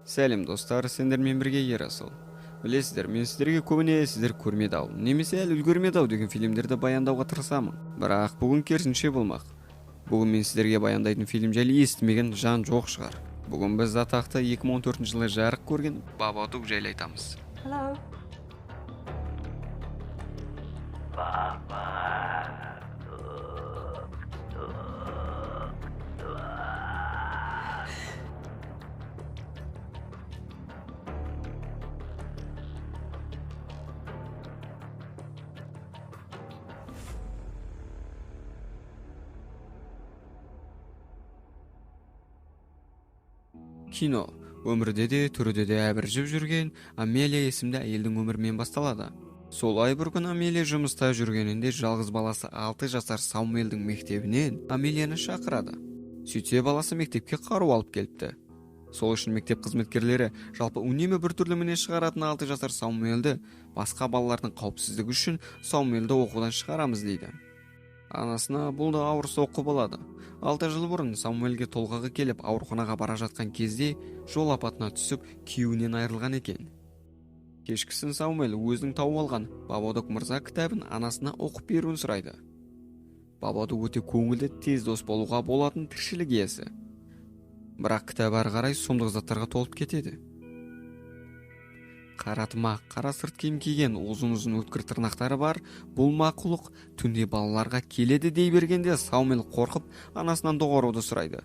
Сәлем достар, сендермен бірге Ерасыл. Білесіздер, мен сіздерге көбіне сіздер көрмеді ау, немесе әлі үлгермеді ау деген фильмдерді баяндауға тырысамын. Бірақ бүгін керісінше болмақ. Бүгін мен сіздерге баяндайтын фильм жайлы естімеген жан жоқ шығар. Бүгін біз атақты 2014 жылы жарық көрген Бабадук жайлы айтамыз. Hello. Кино өмірде де түрде де әбіржіп жүрген Амелия есімді әйелдің өмірімен басталады. Солай бір күн Амелия жұмыста жүргенінде жалғыз баласы 6 жасар Саумелдің мектебінен Амелияны шақырады. Сөйтсе баласы мектепке қару алып келіпті. Сол үшін мектеп қызметкерлері жалпы үнемі бір түрлі мінез шығаратын 6 жасар Саумелді басқа балалардың қауіпсіздігі үшін Саумелді оқудан шығарамыз дейді. Анасына бұл да ауыр соққы болады. 6 жыл бұрын Саумелге толғағы келіп ауруханаға бара жатқан кезде жол апатына түсіп күйеуінен айырылған екен. Кешкісін Саумел өзінің тауып алған Бабадук мырза кітабын анасына оқып беруін сұрайды. Бабадук өте көңілді, тез дос болуға болатын тіршілік иесі. Бірақ кітап ары қарай сұмдық заттарға толып кетеді. Қара тымақ, қара сырт киім киген, ұзын өткір тырнақтары бар бұл мақұлық түнде балаларға келеді дей бергенде Саумел қорқып анасынан доғаруды сұрайды.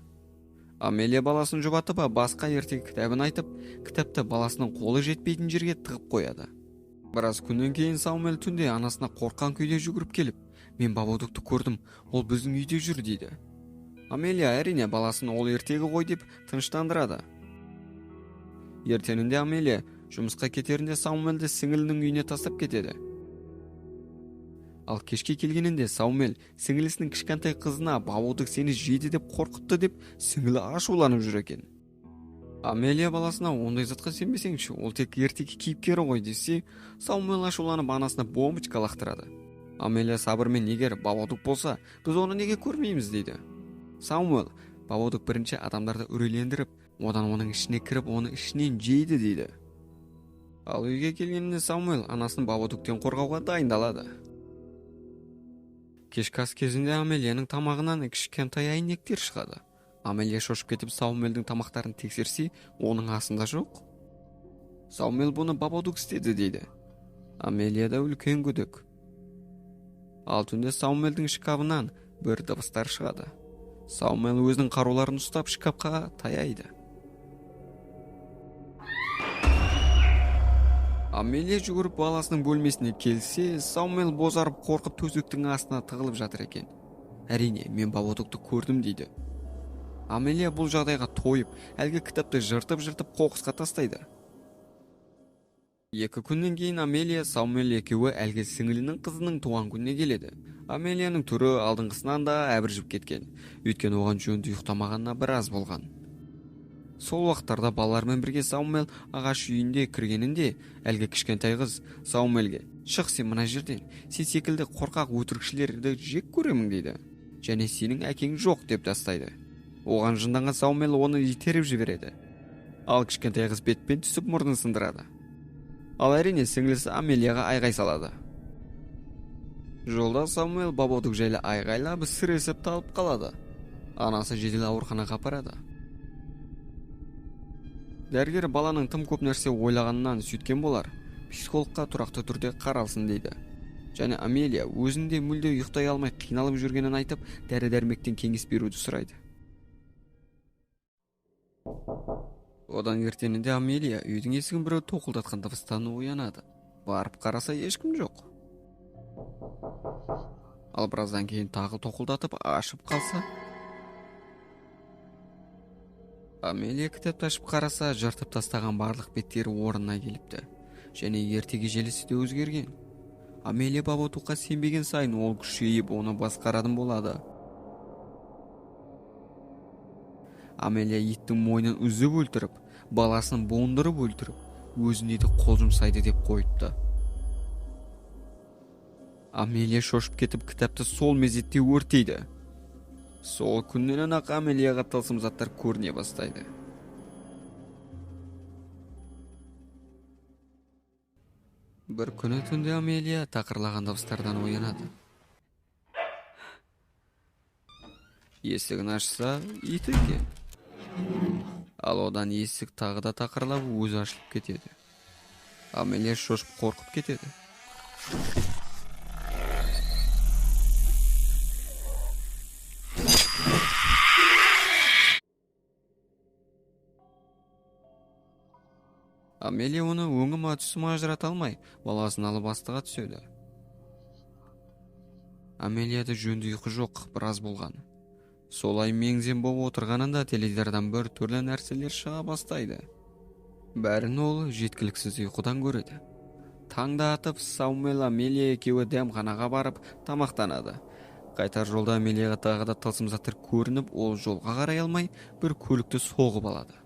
Амелия баласын жұбатып басқа ертегі кітабын айтып, кітапты баласының қолы жетпейтін жерге тығып қояды. Біраз күннен кейін Саумел түнде анасына қорққан күйде жүгіріп келіп, мен Бабадукты көрдім, ол біздің үйде жүр дейді. Амелия әрине баласын ол ертегі ғой деп тыныштандырады. Ертеңінде Амелия жұмысқа кетерінде Саумелді сіңілінің үйіне тастап кетеді. Ал кешке келгенінде Саумел сіңілісінің кішкентай қызына Бабадук сені жейді деп қорқытты деп сіңілі ашуланып жүр екен. Амелия баласына ондай затқа сенбесеңші, ол тек ертегі кейіпкері ғой десе, Саумел ашуланып анасына бомбочка лақтырады. Амелия сабырмен егер Бабадук болса, біз оны неге көрмейміз дейді. Саумел Бабадук бірінші адамдарды үрейлендіріп, одан оның ішіне кіріп, оны ішінен жейді дейді. Ал үйге келгенінде Саумел анасын Бабадуктен қорғауға дайындалады. Кешкі ас кезінде Амелияның тамағынан кішкентай әйнектер шығады. Амелия шошып кетіп Саумелдің тамақтарын тексерсе, оның асында жоқ. Саумел бұны Бабадук істеді дейді. Амелияда үлкен күдік. Ал түнде Саумелдің шкафынан бір дыбыстар шығады. Саумел өзінің қаруларын ұстап шкафқа таяйды. Амелия жүгіріп баласының бөлмесіне келсе, Саумел бозарып қорқып төсектің астына тығылып жатыр екен. Әрине, мен Бабадукты көрдім дейді. Амелия бұл жағдайға тойып, әлгі кітапты жыртып қоқысқа тастайды. 2 күннен кейін Амелия, Саумел екеуі әлгі сіңілінің қызының туған күніне келеді. Амелияның түрі алдыңғысынан да әбіржіп кеткен. Өйткені оған жөнді ұйықтамағанына біраз болған. Сол уақыттарда балалармен бірге Саумел ағаш үйінде кіргенінде, әлгі кішкентай қыз Саумелге: "Шық сен мына жерден, сен секілді қорқақ өтірікшілерді жек көремін" дейді. "Және сенің әкең жоқ" деп тастайды. Оған жынданған Саумел оны итеріп жібереді. Ал кішкентай қыз бетпен түсіп мұрнын сындырады. Ал әрине сіңлісі Амелияға айғай салады. Жолда Саумел Бабадук жайлы айғайлап сіресіп талып қалады. Анасы жедел ауруханаға апарады. Дәрігер баланың тым көп нәрсе ойлағанынан сөйткен болар, психологқа тұрақты түрде қаралсын дейді. Және Амелия өзінде мүлде ұйықтай алмай қиналып жүргенін айтып, дәрі-дәрмектен кеңес беруді сұрайды. Одан ертеңінде Амелия үйдің есігін біреу тоқылдатқан дыбыстан оянады. Барып қараса ешкім жоқ. Ал біраздан кейін тағы тоқылдатып ашып қалса, Амелия кітапты ашып қараса, жыртып тастаған барлық беттері орнына келіпті. Және ертегі желісі де өзгерген. Амелия Бабадукқа сенбеген сайын ол күшейіп, оны басқаратын болады. Амелия иттің мойнын үзіп өлтіріп, баласын буындырып өлтіріп, өзіне де қол жұмсайды деп қойыпты. Амелия шошып кетіп, кітапты сол мезетте өртейді. Сол күннен ақ Амелияға тылсым заттар көріне бастайды. Бір күні түнде Амелия тақырлаған дыбыстардан оянады. Есігін ашса, ит екен. Ал одан есік тағы да тақырлап өзі ашылып кетеді. Амелия шошып қорқып кетеді. Амелия оны өңі ма түсі ма ажырата алмай, баласын алып астыға түседі. Амелияда жөнді ұйқы жоқ, біраз болған. Солай меңзем болып отырғанында теледидардан бір түрлі нәрселер шыға бастайды. Бәрін ол жеткіліксіз ұйқыдан көреді. Таңда атып, Саумел Амелия екеуі дәмханаға барып тамақтанады. Қайтар жолда Амелияға тағы да тылсым заттар көрініп, ол жолға қарай алмай, бір көлікті соғып алады.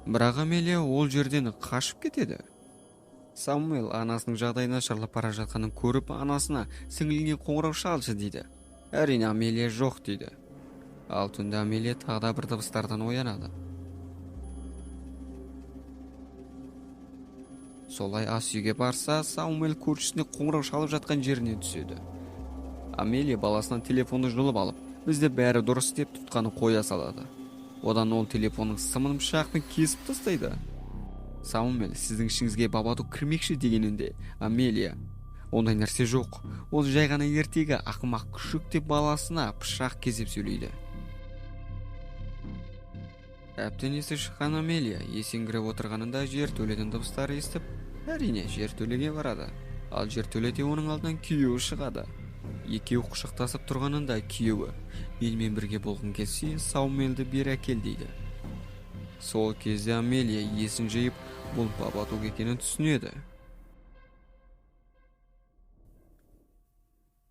Бірақ Амелия ол жерден қашып кетеді. Саумел анасының жағдайына нашарлап бара жатқанын көріп, анасына сіңліне қоңырау шалшы дейді. Әрине Амелия жоқ дейді. Ал түнде Амелия тағы да бір дыбыстардан оянады. Солай ас үйге барса, Саумел көршісіне қоңырау шалып жатқан жеріне түседі. Амелия баласынан телефонды жұлып алып, бізде бәрі дұрыс деп тұтқаны қоя салады. Одан ол телефонның сымын пышақпен кесіп тастайды. Саумел сіздің ішіңізге Бабадук кірмекші дегенінде, Амелия: ондай нәрсе жоқ, ол жай ғана ертегі ақымақ күшік деп баласына пышақ кезеп сөйлейді. Әбден есі шыққан Амелия есеңгіреп отырғанында жертөледен дыбыстары естіп, әрине жертөлеге барады. Ал жертөледе оның алдынан күйеуі шығады. Екеуі құшақтасып тұрғанында күйеуі: менімен бірге болғың келсе, Саумелді бері әкел дейді. Сол кезде Амелия есін жиып, бұл Бабадук екенін түсінеді.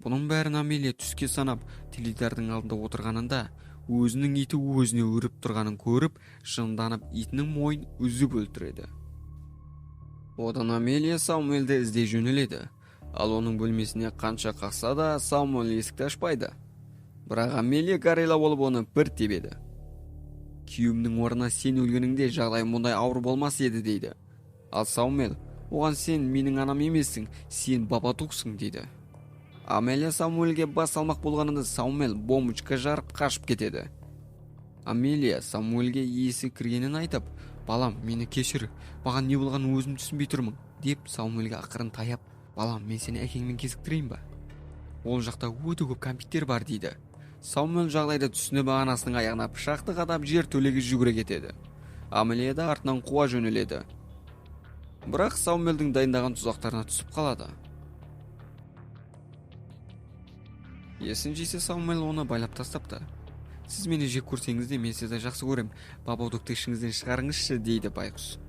Бұның бәрін Амелия түске санап, теледидардың алдында отырғанында, өзінің иті өзіне өріп тұрғанын көріп, жынданып итінің мойын үзіп өлтіреді. Одан Амелия Саумелді іздей жөнеледі. Ал оның бөлмесіне қанша қақса да, Саумел есікті ашпайды. Бірақ Амелия гарайлап болып оны бір тебеді. Күйеуімнің орнына сен өлгеніңде жағдай мұндай ауыр болмас еді дейді. Ал Саумел: оған сен менің анам емессің, сен Бабадуксың дейді. Амелия Саумелге бас салмақ болғанында Саумел бомбочка жарып қашып кетеді. Амелия Саумелге есі кіргенін айтып: балам, мені кешір, маған не болғанын өзім түсінбей тұрмын деп Саумелге ақырын таяп: балам, мен сені әкеңмен кезіктірейін ба? Ол жақта өте көп кәмпиттер бар дейді. Саумел жағдайды түсініп анасының аяғына пышақты қадап жертөлеге жүгіре кетеді. Амелия да артынан қуа жөнеледі. Бірақ Саумелдің дайындаған тұзақтарына түсіп қалады. Есін жисе Саумел оны байлап тастапты. Сіз мені жек көрсеңіз де, мен сізді жақсы көрем, Бабадукты ішіңізден шығарыңызшы дейді байқұс.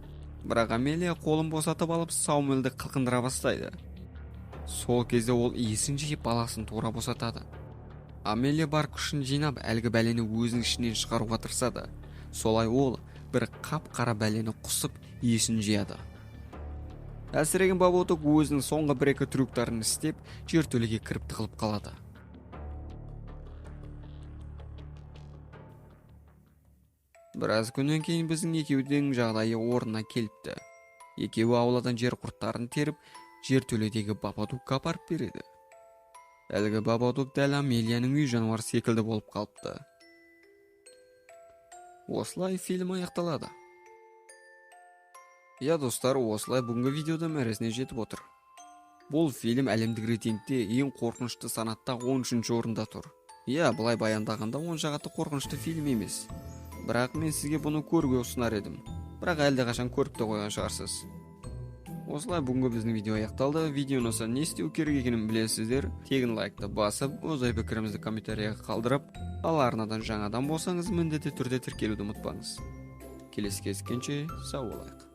Бірақ Амелия қолын босатып алып Саумелді қылқындыра бастайды. Сол кезде ол есін жиып баласын тура босатады. Амелия бар күшін жинап әлгі бәлені өзінің ішінен шығаруға тырысады. Солай ол бір қап-қара бәлені құсып есін жияды. Әлсіреген Бабадук өзінің соңғы бір-екі трюктарын істеп жертөлеге кіріп тығылып қалады. Біраз күннен кейін біздің екеудің жағдайы орнына келіпті. Екеуі ауладан жер құрттарын теріп, жертөледегі Бабадукқа апарып береді. Әлгі Бабадук дәл Амелияның үй жануары секілді болып қалыпты. Осылай фильм аяқталады. Достар, осылай бүгінгі видеода мәресіне жетіп отыр. Бұл фильм әлемдік рейтингте ең қорқынышты санатта 13-ші орында тұр. Былай баяндағанда онша қатты қорқынышты фильм емес. Бірақ мен сізге бұны көруге ұсынар едім. Бірақ әлде қашан көріп те қойған шығарсыз. Осылай бүгінгі біздің видео аяқталды. Видеоны ұнаса не істеу керек екенін білесіздер. Тегін лайкты басып, өз ой-пікіріңізді комментарияға қалдырып, ал арнадан жаңадан болсаңыз міндетті түрде тіркелуді ұмытпаңыз. Келесі кездескенше сау болайық.